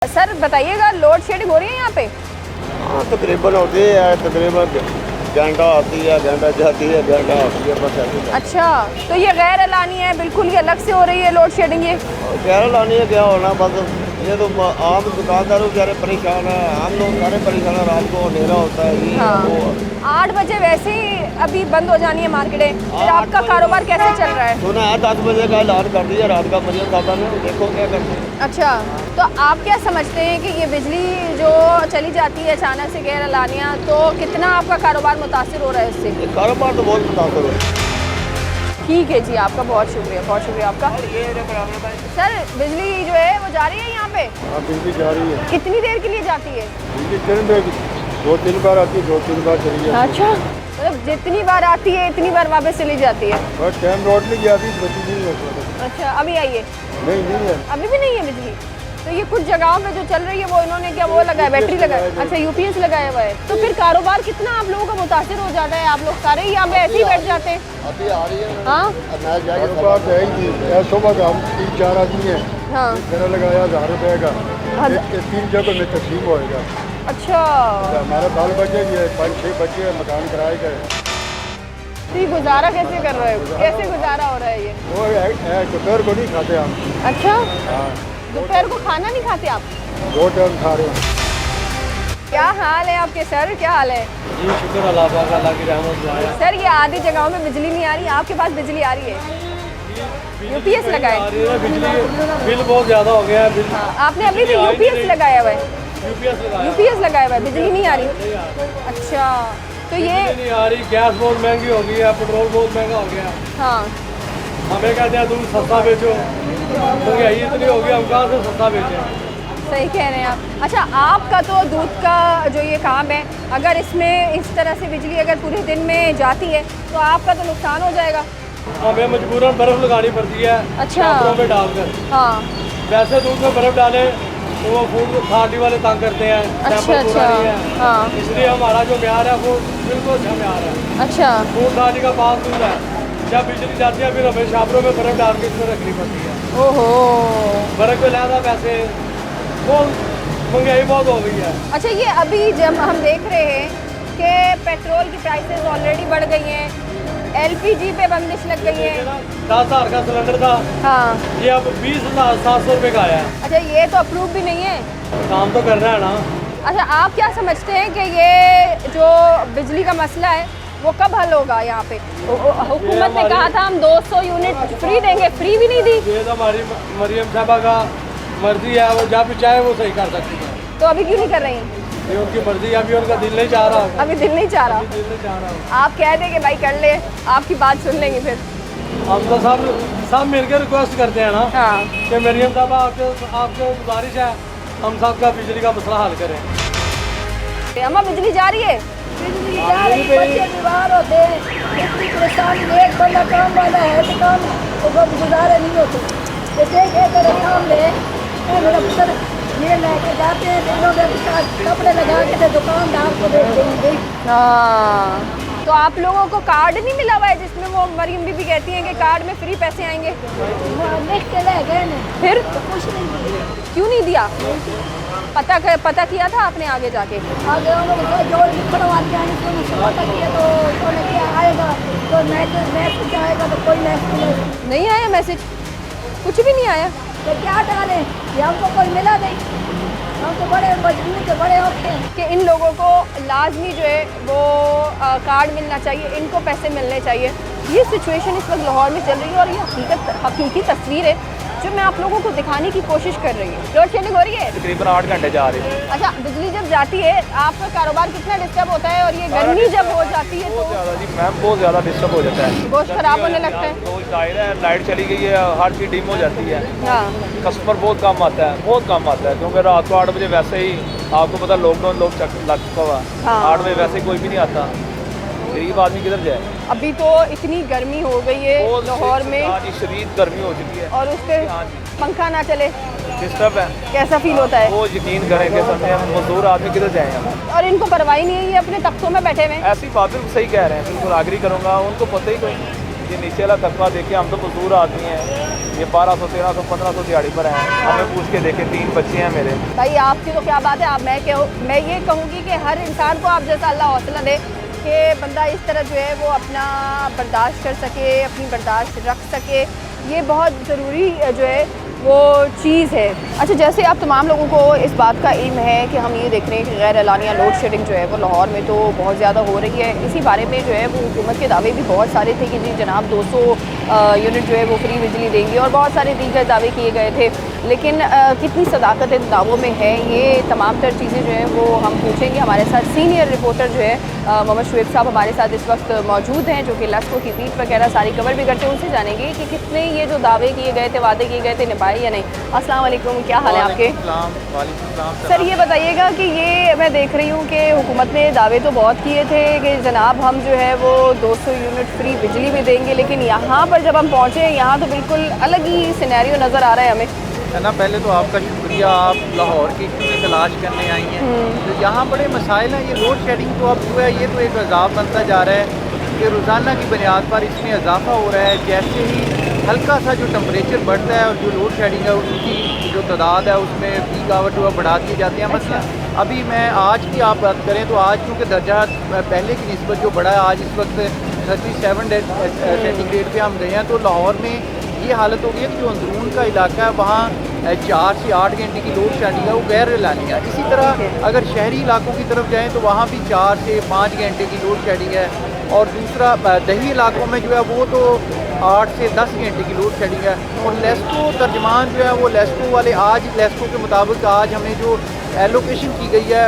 Sir बताइएगा, load shedding हो रही है यहाँ पे? हाँ तकरीबन होती है, तकरीबन घंटा आती है, घंटा जाती है, घंटा आती है, बस ऐसे। अच्छा, तो ये गैर एलानी है, बिल्कुल ही अलग से हो रही है लोड शेडिंग ये? गैर लानी है, क्या होना, बस ये तो आम दुकानदारों बेचारे परेशान है, हम लोग सारे परेशान है। रात को अंधेरा होता है, ये हाँ। वो 8 बजे वैसे ही अभी बंद हो जानी है मार्केटें, फिर आपका कारोबार कैसे चल रहा है? सुना है 10 बजे का ऐलान कर दिया रात का मरियम साहबा ने, देखो क्या करते हैं। अच्छा, तो आप क्या समझते हैं कि ये बिजली जो चली जाती है अचानक से गैर एलानिया, तो कितना आपका कारोबार मुतासिर हो रहा है इससे? ये कारोबार तो बहुत मुतासर है। ठीक है जी, आपका बहुत शुक्रिया आपका। सर बिजली जो है वो जा रही है यहाँ पे? हाँ बिजली जा रही है। कितनी देर के लिए जाती है? बिजली 2-3 बार आती है, 2-3 बार चली जाती है। अच्छा, मतलब जितनी बार आती है इतनी बार वापस चली जाती है? बस टाइम रोड में जाती है, बची नहीं है। अच्छा, अभी आई है? नहीं है। अभी भी नहीं है बिजली? तो ये कुछ जगहों पे जो चल रही है वो इन्होंने क्या वो लगाया, बैटरी लगाया? अच्छा, यूपीएस लगाया हुआ है। तो फिर कारोबार कितना आप लोगों का मुतासिर हो जाता है? आप लोग सारे ही यहाँ पे ऐसे ही बैठ जाते हैं? अभी आ रही है। हाँ सुबह का हम 3-4 आदमी हैं, हाँ। मेरा लगाया 1000 रुपये का, 3 जगह में तकसीम होएगा। अच्छा, हमारे बाल बच्चे भी है, 5-6 बच्चे मकान किराए गए। तो ये गुजारा कैसे कर रहे हो? कैसे गुजारा हो रहा है ये? वो दोपहर को नहीं खाते हम। अच्छा, हाँ, दोपहर को खाना नहीं खाते आप? 2 टाइम खा रहे हैं। क्या हाल है आपके सर, क्या हाल है? जी शुक्र अल्लाह पाक, अल्लाह की रहमत दुआ। सर ये आधी जगहों में बिजली नहीं आ रही, आपके पास बिजली आ रही है? यूपीएस लगाए? बिजली बिल बहुत ज़्यादा हो गया है। बिल हाँ, आपने अभी भी यूपीएस लगाया हुआ है? यूपीएस लगाया हुआ है, बिजली नहीं आ रही? अच्छा, तो ये नहीं आ रही, गैस बहुत महंगी हो गई है, पेट्रोल बहुत महंगा हो गया। हाँ, हमें कहते हैं दूध सस्ता बेचो, महंगाई इतनी हो गई, हम कहाँ से सस्ता बेचें। सही कह रहे हैं आप। अच्छा, आपका तो दूध का जो ये काम है, अगर इसमें इस तरह से बिजली अगर पूरे दिन में जाती है तो आपका तो नुकसान हो जाएगा। हमें मजबूरन बर्फ़ लगानी पड़ती है। अच्छा। चादरों में डालकर। हाँ। वैसे दूध में बर्फ़ डाले तो वो फूड अथॉरिटी वाले तंग करते हैं, अच्छा सैंपल पूरा नहीं है। हाँ। इसलिए हमारा जो म्यार है वो बिल्कुल अच्छा म्यार है। अच्छा, फूड अथॉरिटी का पास दूध है। जब बिजली जाती है फिर हमें शापरों में बर्फ़ डाल के इसमें रखनी पड़ती है। ओहो। बर्फ़ में लादा पैसे, बहुत महंगाई बहुत हो गई है। अच्छा, ये अभी जब हम देख रहे हैं कि पेट्रोल की प्राइसेस ऑलरेडी बढ़ गई हैं, एलपीजी पे बंदिश लग गई है। 10,000 का सिलेंडर था, हाँ। ये अब 20,700 रुपये का आया है। अच्छा, ये तो अप्रूव भी नहीं है? काम तो करना है ना। अच्छा, आप क्या समझते हैं कि ये जो बिजली का मसला है वो कब हल होगा यहाँ पे? हुकूमत ने कहा था हम 200 यूनिट फ्री देंगे, फ्री भी नहीं दी। ये तो हमारी मरियम साहबा का मर्जी है, वो जब चाहे वो सही कर सकती है। तो अभी क्यों नहीं कर रही? ये उनकी मर्जी है, अभी उनका दिल नहीं चाह रहा। अभी दिल नहीं चाह रहा? दिल नहीं चाह रहा। आप कह दें कि भाई कर ले, आपकी बात सुन लेंगे फिर? हम तो सब मिलकर रिक्वेस्ट करते हैं ना। हाँ। कि मरियम साहबा आपके गुजारिश है, हम सब का बिजली का मसला हल करें। अम्मा बिजली जा रही है? बिजली जा रही है, बच्चे बीमार होते हैं, इतनी परेशानी, एक बंदा काम वाला है तो काम तो गुजारे नहीं होते। जैसे तेरे काम ले, मेरा पुत्र ये लेके जाते हैं, दिनों में कपड़े लगा के दुकानदार को दे देंगे। हाँ, तो आप लोगों को कार्ड नहीं मिला हुआ है जिसमें वो मरियम बीबी कहती हैं कि कार्ड में फ्री पैसे आएंगे? लिख के ले गए ना, फिर तो कुछ नहीं दिया। क्यों नहीं दिया? पता किया था आपने आगे जाके? आगे उन्होंने जो लिखने वाले हैं तो उन्होंने पता किया, तो उन्होंने क्या आएगा तो मैसेज आएगा, तो कोई मैसेज नहीं आया मैसेज? कुछ भी नहीं आया? तो क्या डालें, ये हमको कोई मिला नहीं, हम तो बड़े मजबूर के बड़े होते हैं कि इन लोगों को लाजमी जो है वो कार्ड मिलना चाहिए, इनको पैसे मिलने चाहिए। ये सिचुएशन इस वक्त लाहौर में चल रही है और ये हकीकी तस्वीर है जो मैं आप लोगों को दिखाने की कोशिश कर रही हूँ। लोड शेडिंग हो रही है? तकरीबन 8 घंटे जा रही है। अच्छा, बिजली जब जाती है आपका कारोबार कितना डिस्टर्ब होता है? और ये गर्मी जब हो जाती है तो जी मैम बहुत ज़्यादा डिस्टर्ब हो जाता है, गोश्त खराब होने लगता है। तो जाहिर है लाइट चली गई है, हर चीज़ डिम हो जाती है, हाँ। कस्टमर बहुत कम आता है, बहुत कम आता है, क्योंकि रात को 8 बजे वैसे ही आपको पता लॉकडाउन लोग लग चुका हुआ। हाँ। 8 बजे वैसे कोई भी नहीं आता, गरीब आदमी किधर जाए। अभी तो इतनी गर्मी हो गई है लाहौर में, आज शदीद गर्मी हो चुकी है और उस पर पंखा ना चले डिस्टर्ब है, कैसा फील होता है? वो यकीन करेंगे समझे, हम मजदूर आदमी किधर जाए हम। और इनको परवाही नहीं है, ये अपने तख्तों में बैठे हुए हैं। ऐसी बात बिल्कुल सही कह रहे हैं, बिल्कुल आगरी करूँगा, उनको पता ही कोई, ये नीचे वाला तबका देखे, हम तो मजदूर आदमी हैं, ये 1200, 1300, 1500 दिहाड़ी पर हैं। हमें पूछ के देखे, 3 बच्चे हैं मेरे। भाई आपकी तो क्या बात है। आप मैं ये कहूँगी कि हर इंसान को आप जैसा अल्लाह हौसला दे कि बंदा इस तरह जो है वो अपना बर्दाश्त कर सके, अपनी बर्दाश्त रख सके। ये बहुत ज़रूरी जो है वो चीज़ है। अच्छा, जैसे आप तमाम लोगों को इस बात का इल्म है कि हम ये देख रहे हैं कि गैर एलानिया लोड शेडिंग जो है वो लाहौर में तो बहुत ज़्यादा हो रही है। इसी बारे में जो है वो हुकूमत के दावे भी बहुत सारे थे कि जी जनाब 200 यूनिट जो है वो फ्री बिजली देंगे और बहुत सारे दीगर दावे किए गए थे। लेकिन कितनी सदाकत इन दावों में है, ये तमाम तर चीज़ें जो हैं वो हम पूछेंगे। हमारे साथ सीनियर रिपोर्टर जो है मोहम्मद शुएब साहब हमारे साथ इस वक्त मौजूद हैं, जो कि लेस्को की बीट वगैरह सारी कवर भी करते हैं। उनसे जानेंगे कि कितने ये जो दावे किए गए थे, वादे किए गए थे, निभाए या नहीं। अस्सलाम वालेकुम, क्या हाल है आपके? सर ये बताइएगा कि ये मैं देख रही हूँ कि हुकूमत ने दावे तो बहुत किए थे कि जनाब हम जो है वो 200 यूनिट फ्री बिजली भी देंगे, लेकिन यहाँ पर जब हम पहुँचे यहाँ तो बिल्कुल अलग ही सिनेरियो नज़र आ रहा है हमें। है ना। पहले तो आपका शुक्रिया, आप लाहौर की इश्यू की तलाश करने आई हैं। तो यहाँ बड़े मसाइल हैं। ये लोड शेडिंग तो अब जो है ये तो एक अजाब बनता जा रहा है कि रोज़ाना की बुनियाद पर इसमें इजाफा हो रहा है। जैसे ही हल्का सा जो टेम्परेचर बढ़ता है और जो लोड शेडिंग है उसकी जो तादाद है उसमें पीक आवर जो है बढ़ा दिए जाते हैं। मसला अभी मैं आज की आप बात करें तो आज क्योंकि दर्जा पहले की निस्बत जो बढ़ा है, आज इस वक्त 37 सेंटीग्रेड पे हम गए हैं। तो लाहौर में ये हालत हो गई है कि जो अंदरून का इलाका है वहाँ 4 से 8 घंटे की लोड शेडिंग है, वो गैर एलानी है। इसी तरह अगर शहरी इलाकों की तरफ जाएँ तो वहाँ भी 4 से 5 घंटे की लोड शेडिंग है। और दूसरा दही इलाकों में जो है वो तो 8 से 10 घंटे की लोड शेडिंग है। और लेस्को तर्जमान जो है वो लेस्को वाले आज लेस्को के मुताबिक आज हमें जो एलोकेशन की गई है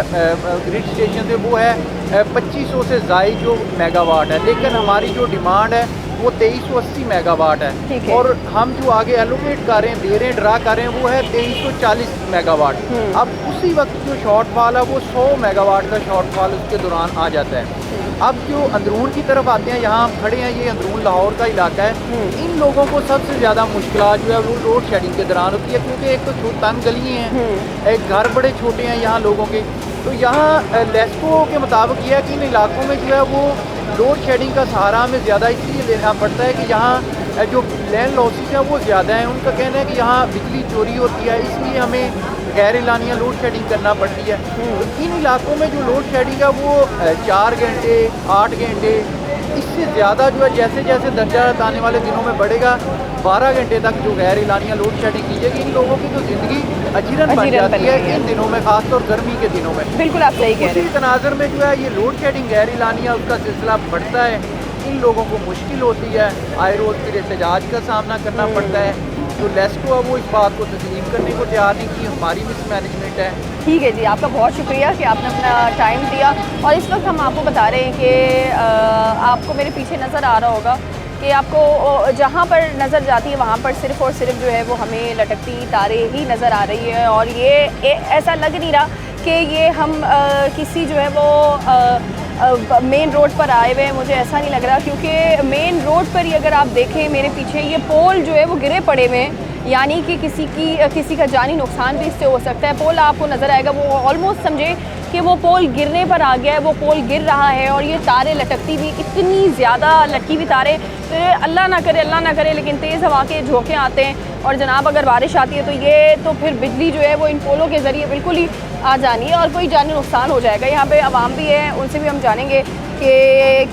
ग्रिड स्टेशन से वो है 2500 से ज़ायद जो मेगावाट है, लेकिन हमारी जो डिमांड है वो 2380 मेगावाट है। और हम जो आगे एलोकेट कर रहे हैं, दे रहे हैं, ड्रा कर रहे हैं वो है 2340 मेगावाट। अब उसी वक्त जो शॉर्टफॉल है वो 100 मेगावाट का शॉर्टफॉल उसके दौरान आ जाता है। अब जो अंदरून की तरफ आते हैं, यहाँ हम खड़े हैं, ये अंदरून लाहौर का इलाका है। इन लोगों को सबसे ज़्यादा मुश्किल जो है वो लोड शेडिंग के दौरान होती है, क्योंकि एक तो तंग गलियाँ हैं, एक घर बड़े छोटे हैं यहाँ लोगों के। तो यहाँ लेस्को के मुताबिक ये है कि इन इलाकों में जो है वो लोड शेडिंग का सहारा हमें ज़्यादा इसलिए लेना पड़ता है कि यहाँ जो लैंड लॉसेस हैं वो ज़्यादा हैं। उनका कहना है कि यहाँ बिजली चोरी होती है, इसलिए हमें गैर एलानिया लोड शेडिंग करना पड़ती है। तो इन इलाकों में जो लोड शेडिंग है वो 4 घंटे 8 घंटे इससे ज़्यादा जो है जैसे जैसे दर्जा आने वाले दिनों में बढ़ेगा 12 घंटे तक जो गैर एलानिया लोड शेडिंग की जाएगी। इन लोगों की तो ज़िंदगी अजीरन बन जाती है इन दिनों में, खासतौर गर्मी के दिनों में। बिल्कुल आप सही कह रहे हैं। उसी तनाज़र में जो है ये लोड शेडिंग गैर एलानिया उसका सिलसिला बढ़ता है, इन लोगों को मुश्किल होती है, आए रोज़ फिर एहतजाज का सामना करना पड़ता है। तो लेस्को है वो इस बात को तस्लीम करने को तैयार नहीं कि हमारी मिसमैनेजमेंट है। ठीक है जी, आपका बहुत शुक्रिया कि आपने अपना टाइम दिया। और इस वक्त हम आपको बता रहे हैं कि आपको मेरे पीछे नज़र आ रहा होगा कि आपको जहाँ पर नज़र जाती है वहाँ पर सिर्फ़ और सिर्फ जो है वो हमें लटकती तारे ही नज़र आ रही है। और ये ऐसा लग नहीं रहा कि ये हम किसी जो है वो मेन रोड पर आए हुए हैं। मुझे ऐसा नहीं लग रहा, क्योंकि मेन रोड पर ही अगर आप देखें मेरे पीछे ये पोल जो है वो गिरे पड़े हुए हैं, यानी कि किसी का जानी नुकसान भी इससे हो सकता है। पोल आपको नज़र आएगा वो ऑलमोस्ट समझे कि वो पोल गिरने पर आ गया है, वो पोल गिर रहा है। और ये तारें लटकती भी इतनी ज़्यादा लटकी हुई तारें, तो अल्लाह ना करे लेकिन तेज़ हवा के झोंके आते हैं और जनाब अगर बारिश आती है तो ये तो फिर बिजली जो है वो इन पोलों के ज़रिए बिल्कुल ही आ जानी है और कोई जानी नुकसान हो जाएगा। यहाँ पे आवाम भी है, उनसे भी हम जानेंगे कि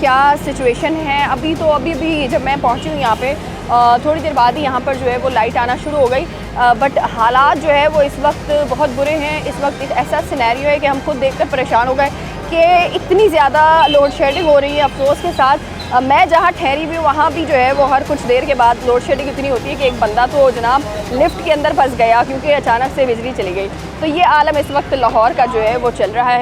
क्या सिचुएशन है। अभी भी जब मैं पहुँची हूँ यहाँ पे थोड़ी देर बाद ही यहाँ पर जो है वो लाइट आना शुरू हो गई, बट हालात जो है वो इस वक्त बहुत बुरे हैं। इस वक्त एक ऐसा सिनेरियो है कि हम खुद देखकर परेशान हो गए कि इतनी ज़्यादा लोड शेडिंग हो रही है। अफसोस के साथ मैं जहाँ ठहरी हुई वहाँ भी जो है वो हर कुछ देर के बाद लोड शेडिंग इतनी होती है कि एक बंदा तो जनाब लिफ्ट के अंदर फंस गया क्योंकि अचानक से बिजली चली गई। तो ये आलम इस वक्त लाहौर का जो है वो चल रहा है।